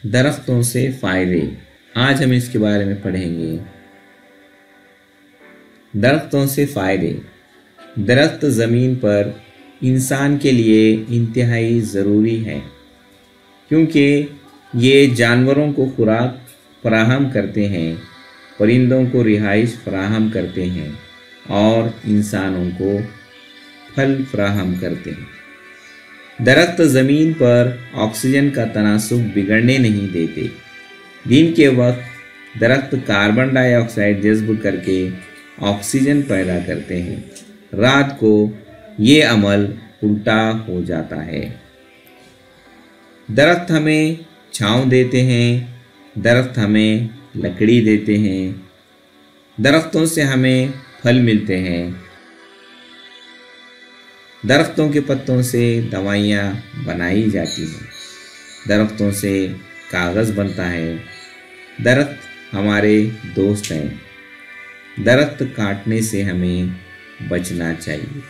दरख्तों से फ़ायदे, आज हम इसके बारे में पढ़ेंगे। दरख्तों से फ़ायदे। दरख्त ज़मीन पर इंसान के लिए इंतहाई ज़रूरी है, क्योंकि ये जानवरों को खुराक फराहम करते हैं, परिंदों को रिहाइश फराहम करते हैं और इंसानों को फल फराहम करते हैं। दरख्त ज़मीन पर ऑक्सीजन का तनासुब बिगड़ने नहीं देते। दिन के वक्त दरख्त कार्बन डाइऑक्साइड जज़्ब करके ऑक्सीजन पैदा करते हैं। रात को ये अमल उल्टा हो जाता है। दरख्त हमें छाँव देते हैं, दरख्त हमें लकड़ी देते हैं, दरख्तों से हमें फल मिलते हैं। दरख्तों के पत्तों से दवाइयाँ बनाई जाती हैं, दरख्तों से कागज़ बनता है। दरख्त हमारे दोस्त हैं, दरख्त काटने से हमें बचना चाहिए।